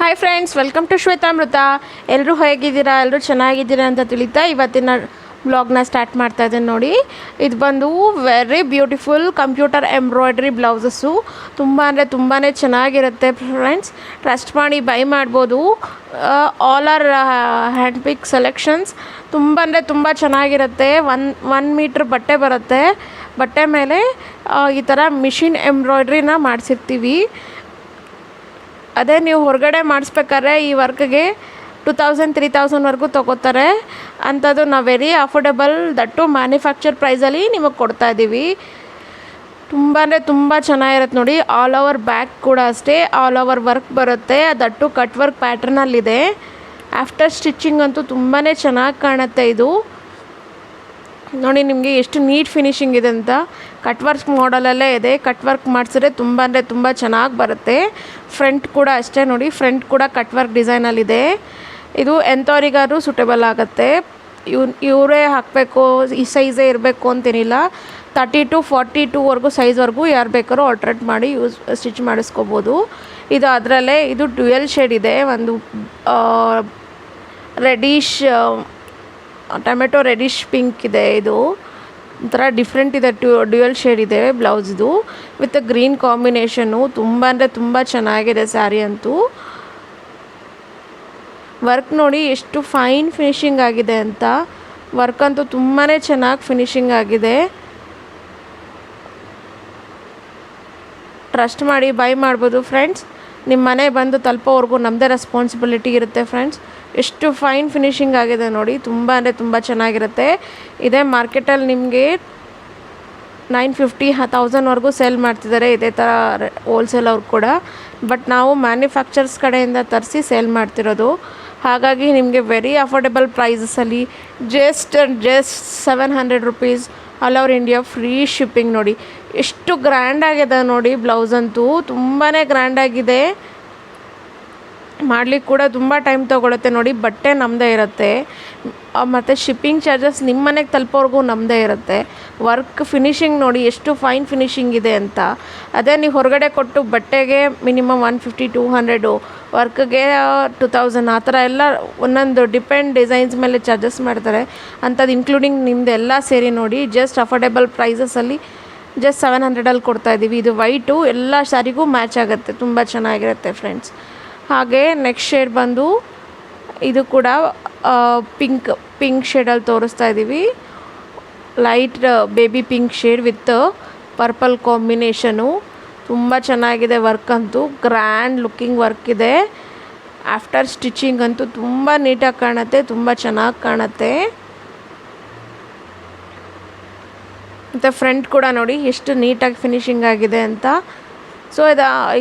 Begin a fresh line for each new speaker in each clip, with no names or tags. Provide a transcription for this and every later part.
Hi friends, welcome to Shwetamrita. ಎಲ್ಲರೂ ಹೇಗಿದ್ದೀರಾ? ಎಲ್ಲರೂ ಚೆನ್ನಾಗಿದ್ದೀರಾ ಅಂತ ತಿಳಿತಾ ಇವತ್ತಿನ ವ್ಲಾಗ್ನ ಸ್ಟಾರ್ಟ್ ಮಾಡ್ತಾ ಇದ್ದೇನೆ. ನೋಡಿ, ಇದು ಬಂದು very beautiful computer embroidery blouses. ತುಂಬ ಅಂದರೆ ತುಂಬಾ ಚೆನ್ನಾಗಿರುತ್ತೆ ಫ್ರೆಂಡ್ಸ್. ಟ್ರಸ್ಟ್ ಮಾಡಿ ಬೈ ಮಾಡ್ಬೋದು. All are hand pick selections. ತುಂಬ ಅಂದರೆ ತುಂಬ ಚೆನ್ನಾಗಿರುತ್ತೆ. ಒನ್ ಮೀಟ್ರ್ ಬಟ್ಟೆ ಬರುತ್ತೆ. ಬಟ್ಟೆ ಮೇಲೆ ಈ ಥರ ಮಿಷಿನ್ ಎಂಬ್ರಾಯ್ಡ್ರಿನ ಮಾಡಿಸಿರ್ತೀವಿ. ಅದೇ ನೀವು ಹೊರಗಡೆ ಮಾಡಿಸ್ಬೇಕಾದ್ರೆ ಈ ವರ್ಕ್ಗೆ 2000-3000ವರೆಗೂ ತೊಗೋತಾರೆ. ಅಂಥದ್ದು ನಾವು ವೆರಿ ಅಫೋರ್ಡೆಬಲ್, ದಟ್ಟು ಮ್ಯಾನುಫ್ಯಾಕ್ಚರ್ ಪ್ರೈಸಲ್ಲಿ ನಿಮಗೆ ಕೊಡ್ತಾಯಿದ್ದೀವಿ. ತುಂಬ ಅಂದರೆ ತುಂಬ ಚೆನ್ನಾಗಿರುತ್ತೆ. ನೋಡಿ, ಆಲ್ ಓವರ್ ಬ್ಯಾಕ್ ಕೂಡ ಅಷ್ಟೇ ಆಲ್ ಓವರ್ ವರ್ಕ್ ಬರುತ್ತೆ. ದಟ್ಟು ಕಟ್ ವರ್ಕ್ ಪ್ಯಾಟ್ರನಲ್ಲಿದೆ. ಆಫ್ಟರ್ ಸ್ಟಿಚಿಂಗ್ ಅಂತೂ ತುಂಬಾ ಚೆನ್ನಾಗಿ ಕಾಣುತ್ತೆ. ಇದು ನೋಡಿ ನಿಮಗೆ ಎಷ್ಟು ನೀಟ್ ಫಿನಿಶಿಂಗ್ ಇದೆ ಅಂತ. ಕಟ್ ವರ್ಕ್ ಮಾಡಲಲ್ಲೇ ಇದೆ. ಕಟ್ ವರ್ಕ್ ಮಾಡಿಸಿದ್ರೆ ತುಂಬ ಅಂದರೆ ತುಂಬ ಚೆನ್ನಾಗಿ ಬರುತ್ತೆ. ಫ್ರಂಟ್ ಕೂಡ ಅಷ್ಟೇ. ನೋಡಿ, ಫ್ರಂಟ್ ಕೂಡ ಕಟ್ ವರ್ಕ್ ಡಿಸೈನಲ್ಲಿದೆ. ಇದು ಎಂಥವರಿಗಾದ್ರೂ ಸೂಟೇಬಲ್ ಆಗುತ್ತೆ. ಇವರೇ ಹಾಕಬೇಕು, ಈ ಸೈಜೇ ಇರಬೇಕು ಅಂತೇನಿಲ್ಲ. 30 to 42ವರೆಗೂ ಸೈಜ್ವರೆಗೂ ಯಾರು ಬೇಕಾದ್ರೂ ಆಲ್ಟ್ರೇಟ್ ಮಾಡಿ ಸ್ಟಿಚ್ ಮಾಡಿಸ್ಕೋಬೋದು. ಇದು ಅದರಲ್ಲೇ ಇದು ಡ್ಯುಯಲ್ ಶೇಡ್ ಇದೆ. ಒಂದು ರೆಡಿಶ್ ಟೊಮೆಟೊ ರೆಡಿಶ್ ಪಿಂಕ್ ಇದೆ. ಇದು ಒಂಥರ ಡಿಫ್ರೆಂಟ್ ಇದೆ. ಡ್ಯುಯಲ್ ಶೇಡ್ ಇದೆ ಬ್ಲೌಸ್ದು ವಿತ್ ಗ್ರೀನ್ ಕಾಂಬಿನೇಷನ್ನು. ತುಂಬ ಅಂದರೆ ತುಂಬ ಚೆನ್ನಾಗಿದೆ ಸ್ಯಾರಿ ಅಂತೂ. ವರ್ಕ್ ನೋಡಿ ಎಷ್ಟು ಫೈನ್ ಫಿನಿಶಿಂಗ್ ಆಗಿದೆ ಅಂತ. ವರ್ಕ್ ಅಂತೂ ತುಂಬಾ ಚೆನ್ನಾಗಿ ಫಿನಿಶಿಂಗ್ ಆಗಿದೆ. ಟ್ರಸ್ಟ್ ಮಾಡಿ ಬೈ ಮಾಡ್ಬೋದು ಫ್ರೆಂಡ್ಸ್. ನಿಮ್ಮ ಮನೆ ಬಂದು ತಲುಪೋವರೆಗೂ ನಮ್ಮದೇ ರೆಸ್ಪಾನ್ಸಿಬಿಲಿಟಿ ಇರುತ್ತೆ ಫ್ರೆಂಡ್ಸ್. ಎಷ್ಟು ಫೈನ್ ಫಿನಿಶಿಂಗ್ ಆಗಿದೆ ನೋಡಿ. ತುಂಬ ಅಂದರೆ ತುಂಬ ಚೆನ್ನಾಗಿರುತ್ತೆ. ಇದೇ ಮಾರ್ಕೆಟಲ್ಲಿ ನಿಮಗೆ 950-1000ವರೆಗೂ ಸೇಲ್ ಮಾಡ್ತಿದ್ದಾರೆ ಇದೇ ಥರ ಹೋಲ್ಸೇಲ್ ಅವ್ರು ಕೂಡ. ಬಟ್ ನಾವು ಮ್ಯಾನುಫ್ಯಾಕ್ಚರ್ಸ್ ಕಡೆಯಿಂದ ತರಿಸಿ ಸೇಲ್ ಮಾಡ್ತಿರೋದು. ಹಾಗಾಗಿ ನಿಮಗೆ ವೆರಿ ಅಫೋರ್ಡೆಬಲ್ ಪ್ರೈಸಸಲ್ಲಿ just 700 rupees all over India free shipping. ನೋಡಿ ಎಷ್ಟು ಗ್ರ್ಯಾಂಡಾಗಿದೆ ನೋಡಿ. ಬ್ಲೌಸ್ ಅಂತೂ ತುಂಬಾ ಗ್ರ್ಯಾಂಡಾಗಿದೆ. ಮಾಡಲಿಕ್ಕೆ ಕೂಡ ತುಂಬ ಟೈಮ್ ತೊಗೊಳುತ್ತೆ. ನೋಡಿ, ಬಟ್ಟೆ ನಮ್ಮದೇ ಇರುತ್ತೆ ಮತ್ತು ಶಿಪ್ಪಿಂಗ್ ಚಾರ್ಜಸ್ ನಿಮ್ಮ ಮನೆಗೆ ತಲುಪೋವರೆಗೂ ನಮ್ಮದೇ ಇರುತ್ತೆ. ವರ್ಕ್ ಫಿನಿಶಿಂಗ್ ನೋಡಿ ಎಷ್ಟು ಫೈನ್ ಫಿನಿಶಿಂಗ್ ಇದೆ ಅಂತ. ಅದೇ ನೀವು ಹೊರಗಡೆ ಕೊಟ್ಟು ಬಟ್ಟೆಗೆ ಮಿನಿಮಮ್ 150-200, ವರ್ಕ್ಗೆ 2000 ಆ ಥರ ಎಲ್ಲ ಒಂದೊಂದು ಡಿಪೆಂಡ್ ಡಿಸೈನ್ಸ್ ಮೇಲೆ ಚಾರ್ಜಸ್ ಮಾಡ್ತಾರೆ. ಅಂಥದ್ದು ಇನ್ಕ್ಲೂಡಿಂಗ್ ನಿಮ್ಮದು ಎಲ್ಲ ಸೇರಿ ನೋಡಿ ಜಸ್ಟ್ ಅಫೋರ್ಡೆಬಲ್ ಪ್ರೈಸಸಲ್ಲಿ ಜಸ್ಟ್ 700ಅಲ್ಲಿ ಕೊಡ್ತಾಯಿದ್ದೀವಿ. ಇದು ವೈಟು ಎಲ್ಲ ಸ್ಯಾರಿಗೂ ಮ್ಯಾಚ್ ಆಗುತ್ತೆ. ತುಂಬ ಚೆನ್ನಾಗಿರುತ್ತೆ ಫ್ರೆಂಡ್ಸ್. ಹಾಗೆ ನೆಕ್ಸ್ಟ್ ಶೇಡ್ ಬಂದು ಇದು ಕೂಡ ಪಿಂಕ್ ಶೇಡಲ್ಲಿ ತೋರಿಸ್ತಾ ಇದ್ದೀವಿ. Light baby pink shade with purple combination. ತುಂಬ ಚೆನ್ನಾಗಿದೆ. ವರ್ಕ್ ಅಂತೂ ಗ್ರ್ಯಾಂಡ್ ಲುಕ್ಕಿಂಗ್ ವರ್ಕ್ ಇದೆ. ಆಫ್ಟರ್ ಸ್ಟಿಚಿಂಗ್ ಅಂತೂ ತುಂಬ ನೀಟಾಗಿ ಕಾಣುತ್ತೆ. ತುಂಬ ಚೆನ್ನಾಗಿ ಕಾಣುತ್ತೆ. ಮತ್ತು ಫ್ರಂಟ್ ಕೂಡ ನೋಡಿ ಎಷ್ಟು ನೀಟಾಗಿ ಫಿನಿಶಿಂಗ್ ಆಗಿದೆ ಅಂತ. ಸೊ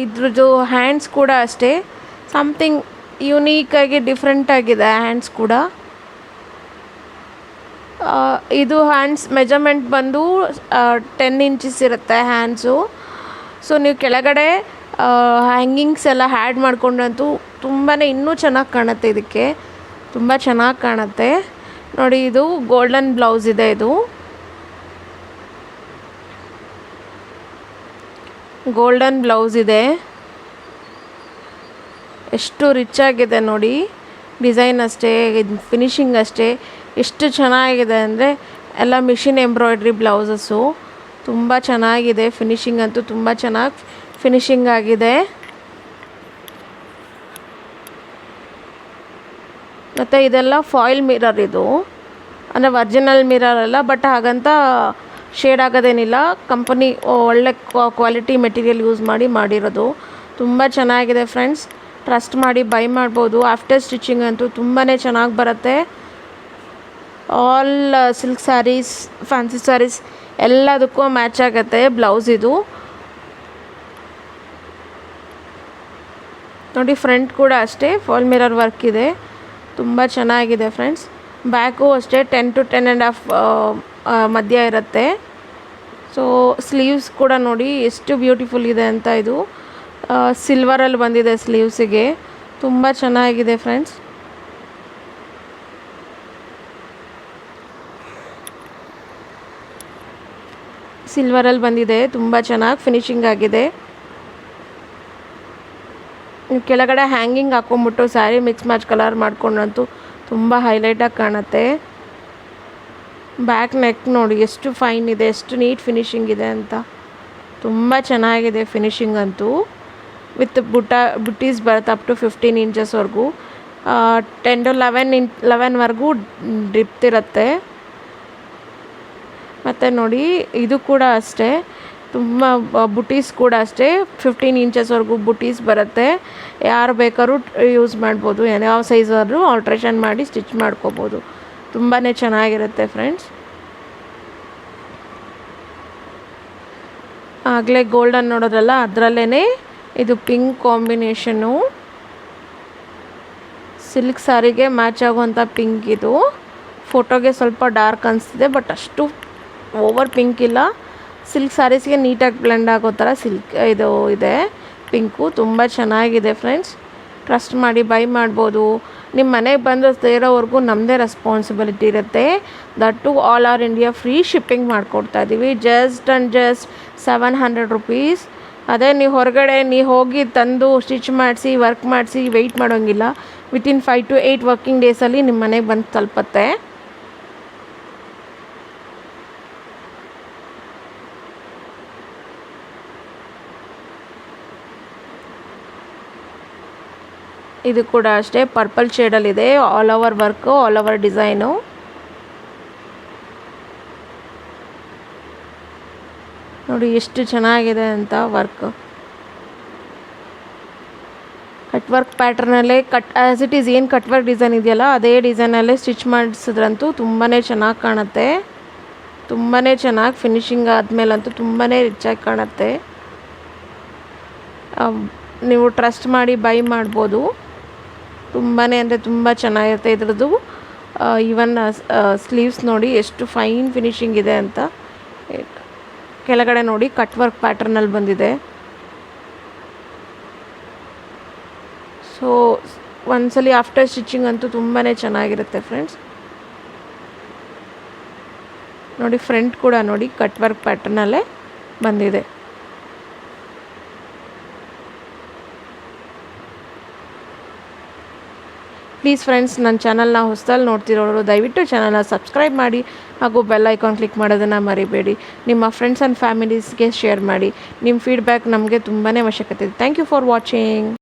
ಇದ್ರದ್ದು ಹ್ಯಾಂಡ್ಸ್ ಕೂಡ ಅಷ್ಟೇ ಸಮಥಿಂಗ್ ಯುನೀಕಾಗಿ ಡಿಫ್ರೆಂಟ್ ಆಗಿದೆ ಹ್ಯಾಂಡ್ಸ್ ಕೂಡ. ಇದು ಹ್ಯಾಂಡ್ಸ್ ಮೆಜರ್ಮೆಂಟ್ ಬಂದು 10 ಇಂಚಸ್ ಇರುತ್ತೆ ಹ್ಯಾಂಡ್ಸು. ಸೊ ನೀವು ಕೆಳಗಡೆ ಹ್ಯಾಂಗಿಂಗ್ಸ್ ಎಲ್ಲ ಹ್ಯಾಡ್ ಮಾಡ್ಕೊಂಡಂತೂ ತುಂಬಾ ಇನ್ನೂ ಚೆನ್ನಾಗಿ ಕಾಣುತ್ತೆ. ಇದಕ್ಕೆ ತುಂಬ ಚೆನ್ನಾಗಿ ಕಾಣುತ್ತೆ ನೋಡಿ. ಇದು ಗೋಲ್ಡನ್ ಬ್ಲೌಸ್ ಇದೆ. ಇದು ಗೋಲ್ಡನ್ ಬ್ಲೌಸ್ ಇದೆ. ಎಷ್ಟು ರಿಚ್ ಆಗಿದೆ ನೋಡಿ. ಡಿಸೈನ್ ಅಷ್ಟೇ, ಫಿನಿಶಿಂಗ್ ಅಷ್ಟೇ ಎಷ್ಟು ಚೆನ್ನಾಗಿದೆ ಅಂದರೆ ಎಲ್ಲ ಮಿಷಿನ್ ಎಂಬ್ರಾಯ್ಡ್ರಿ ಬ್ಲೌಸಸ್ಸು. ತುಂಬ ಚೆನ್ನಾಗಿದೆ. ಫಿನಿಶಿಂಗ್ ಅಂತೂ ತುಂಬ ಚೆನ್ನಾಗಿ ಫಿನಿಶಿಂಗ್ ಆಗಿದೆ. ಮತ್ತು ಇದೆಲ್ಲ ಫಾಯಿಲ್ ಮಿರರ್. ಇದು ಅಂದರೆ ಒರಿಜಿನಲ್ ಮಿರರ್ ಅಲ್ಲ, ಬಟ್ ಹಾಗಂತ ಶೇಡ್ ಆಗೋದೇನಿಲ್ಲ. ಕಂಪನಿ ಒಳ್ಳೆ ಕ್ವಾಲಿಟಿ ಮೆಟೀರಿಯಲ್ ಯೂಸ್ ಮಾಡಿರೋದು. ತುಂಬ ಚೆನ್ನಾಗಿದೆ ಫ್ರೆಂಡ್ಸ್. ಟ್ರಸ್ಟ್ ಮಾಡಿ ಬೈ ಮಾಡ್ಬೋದು. ಆಫ್ಟರ್ ಸ್ಟಿಚಿಂಗ್ ಅಂತೂ ತುಂಬಾ ಚೆನ್ನಾಗಿ ಬರುತ್ತೆ. All silk sarees, fancy sarees ಎಲ್ಲದಕ್ಕೂ ಮ್ಯಾಚ್ ಆಗುತ್ತೆ ಬ್ಲೌಸ್. ಇದು ನೋಡಿ, ಫ್ರಂಟ್ ಕೂಡ ಅಷ್ಟೇ ಫಾಲ್ ಮಿರರ್ ವರ್ಕ್ ಇದೆ. ತುಂಬ ಚೆನ್ನಾಗಿದೆ ಫ್ರೆಂಡ್ಸ್. ಬ್ಯಾಕು ಅಷ್ಟೇ 10 to 10.5 ಮಧ್ಯ ಇರುತ್ತೆ. ಸೊ ಸ್ಲೀವ್ಸ್ ಕೂಡ ನೋಡಿ ಎಷ್ಟು ಬ್ಯೂಟಿಫುಲ್ ಇದೆ ಅಂತ. ಇದು ಸಿಲ್ವರಲ್ಲಿ ಬಂದಿದೆ ಸ್ಲೀವ್ಸಿಗೆ. ತುಂಬ ಚೆನ್ನಾಗಿದೆ ಫ್ರೆಂಡ್ಸ್. ಸಿಲ್ವರಲ್ಲಿ ಬಂದಿದೆ. ತುಂಬ ಚೆನ್ನಾಗಿ ಫಿನಿಶಿಂಗ್ ಆಗಿದೆ. ನೀವು ಕೆಳಗಡೆ ಹ್ಯಾಂಗಿಂಗ್ ಹಾಕ್ಕೊಂಬಿಟ್ಟು ಸ್ಯಾರಿ ಮಿಕ್ಸ್ ಮ್ಯಾಚ್ ಕಲರ್ ಮಾಡ್ಕೊಂಡಂತೂ ತುಂಬ ಹೈಲೈಟಾಗಿ ಕಾಣುತ್ತೆ. ಬ್ಯಾಕ್ ನೆಕ್ ನೋಡಿ ಎಷ್ಟು ಫೈನ್ ಇದೆ, ಎಷ್ಟು ನೀಟ್ ಫಿನಿಶಿಂಗ್ ಇದೆ ಅಂತ. ತುಂಬ ಚೆನ್ನಾಗಿದೆ ಫಿನಿಶಿಂಗ್ ಅಂತೂ. ವಿತ್ ಬುಟ್ಟೀಸ್ ಬರುತ್ತೆ ಅಪ್ ಟು 15 ಇಂಚಸ್ವರೆಗೂ. 10 to 11ವರೆಗೂ ಡ್ರಿಪ್ ಇರುತ್ತೆ. ಮತ್ತು ನೋಡಿ ಇದು ಕೂಡ ಅಷ್ಟೇ, ತುಂಬ ಬುಟೀಸ್ ಕೂಡ ಅಷ್ಟೇ 15 ಇಂಚಸ್ವರೆಗೂ ಬುಟೀಸ್ ಬರುತ್ತೆ. ಯಾರು ಬೇಕಾದ್ರೂ ಯೂಸ್ ಮಾಡ್ಬೋದು, ಯಾವ ಸೈಜಾದರೂ ಆಲ್ಟ್ರೇಷನ್ ಮಾಡಿ ಸ್ಟಿಚ್ ಮಾಡ್ಕೋಬೋದು. ತುಂಬಾ ಚೆನ್ನಾಗಿರುತ್ತೆ ಫ್ರೆಂಡ್ಸ್. ಆಗಲೇ ಗೋಲ್ಡನ್ ನೋಡೋದ್ರಲ್ಲ, ಅದರಲ್ಲೇ ಇದು ಪಿಂಕ್ ಕಾಂಬಿನೇಷನ್ನು. ಸಿಲ್ಕ್ ಸ್ಯಾರಿಗೆ ಮ್ಯಾಚ್ ಆಗುವಂಥ ಪಿಂಕ್ ಇದು. ಫೋಟೋಗೆ ಸ್ವಲ್ಪ ಡಾರ್ಕ್ ಅನಿಸ್ತಿದೆ, ಬಟ್ ಅಷ್ಟು ಓವರ್ ಪಿಂಕ್ ಇಲ್ಲ. ಸಿಲ್ಕ್ ಸ್ಯಾರೀಸ್ಗೆ ನೀಟಾಗಿ ಬ್ಲೆಂಡ್ ಆಗೋ ಥರ ಇದು ಇದೆ ಪಿಂಕು. ತುಂಬ ಚೆನ್ನಾಗಿದೆ ಫ್ರೆಂಡ್ಸ್. ಟ್ರಸ್ಟ್ ಮಾಡಿ ಬೈ ಮಾಡ್ಬೋದು. ನಿಮ್ಮ ಮನೆಗೆ ಬಂದು ಸೇರೋವರೆಗೂ ನಮ್ಮದೇ ರೆಸ್ಪಾನ್ಸಿಬಿಲಿಟಿ ಇರುತ್ತೆ. That too all our India free shipping ಮಾಡಿಕೊಡ್ತಾ ಇದ್ದೀವಿ. Just 700 rupees. ಅದೇ ನೀವು ಹೊರಗಡೆ ಹೋಗಿ ತಂದು ಸ್ಟಿಚ್ ಮಾಡಿಸಿ ವರ್ಕ್ ಮಾಡಿಸಿ ವೆಯ್ಟ್ ಮಾಡೋಂಗಿಲ್ಲ. ವಿತಿನ್ 5 to 8 ವರ್ಕಿಂಗ್ ಡೇಸಲ್ಲಿ ನಿಮ್ಮ ಮನೆಗೆ ಬಂದು ತಲುಪುತ್ತೆ. ಇದು ಕೂಡ ಅಷ್ಟೇ ಪರ್ಪಲ್ ಶೇಡಲ್ಲಿದೆ. All over work, all over design. ನೋಡಿ ಎಷ್ಟು ಚೆನ್ನಾಗಿದೆ ಅಂತ ವರ್ಕ್. ಕಟ್ ವರ್ಕ್ ಪ್ಯಾಟ್ರನಲ್ಲೇ ಆ್ಯಸ್ ಇಟ್ ಈಸ್ ಏನು ಕಟ್ ವರ್ಕ್ ಡಿಸೈನ್ ಇದೆಯಲ್ಲ ಅದೇ ಡಿಸೈನಲ್ಲೇ ಸ್ಟಿಚ್ ಮಾಡಿಸಿದ್ರಂತೂ ತುಂಬಾ ಚೆನ್ನಾಗಿ ಕಾಣುತ್ತೆ. ತುಂಬಾ ಚೆನ್ನಾಗಿ ಫಿನಿಶಿಂಗ್ ಆದಮೇಲಂತೂ ತುಂಬಾ ರಿಚಾಗಿ ಕಾಣುತ್ತೆ. ನೀವು ಟ್ರಸ್ಟ್ ಮಾಡಿ ಬೈ ಮಾಡ್ಬೋದು. ತುಂಬಾ ಅಂದರೆ ತುಂಬ ಚೆನ್ನಾಗಿರುತ್ತೆ ಇದ್ರದ್ದು. ಈವನ್ ಸ್ಲೀವ್ಸ್ ನೋಡಿ ಎಷ್ಟು ಫೈನ್ ಫಿನಿಶಿಂಗ್ ಇದೆ ಅಂತ. ಕೆಳಗಡೆ ನೋಡಿ ಕಟ್ ವರ್ಕ್ ಪ್ಯಾಟರ್ನಲ್ಲಿ ಬಂದಿದೆ. ಸೊ ಒಂದ್ಸಲಿ ಆಫ್ಟರ್ ಸ್ಟಿಚಿಂಗ್ ಅಂತೂ ತುಂಬಾ ಚೆನ್ನಾಗಿರುತ್ತೆ ಫ್ರೆಂಡ್ಸ್. ನೋಡಿ ಫ್ರಂಟ್ ಕೂಡ ನೋಡಿ ಕಟ್ ವರ್ಕ್ ಪ್ಯಾಟರ್ನಲ್ಲೇ ಬಂದಿದೆ. ಪ್ಲೀಸ್ ಫ್ರೆಂಡ್ಸ್, ನನ್ನ ಚಾನಲ್ನ ಹೊಸದಲ್ಲಿ ನೋಡ್ತಿರೋರು ದಯವಿಟ್ಟು ಚಾನಲ್ನ ಸಬ್ಸ್ಕ್ರೈಬ್ ಮಾಡಿ ಹಾಗೂ ಬೆಲ್ ಐಕಾನ್ ಕ್ಲಿಕ್ ಮಾಡೋದನ್ನು ಮರಿಬೇಡಿ. ನಿಮ್ಮ ಫ್ರೆಂಡ್ಸ್ ಆ್ಯಂಡ್ ಫ್ಯಾಮಿಲೀಸ್ಗೆ ಶೇರ್ ಮಾಡಿ. ನಿಮ್ಮ ಫೀಡ್ಬ್ಯಾಕ್ ನಮಗೆ ತುಂಬಾ ಅವಶ್ಯಕತೆ ಇದೆ. Thank you for watching.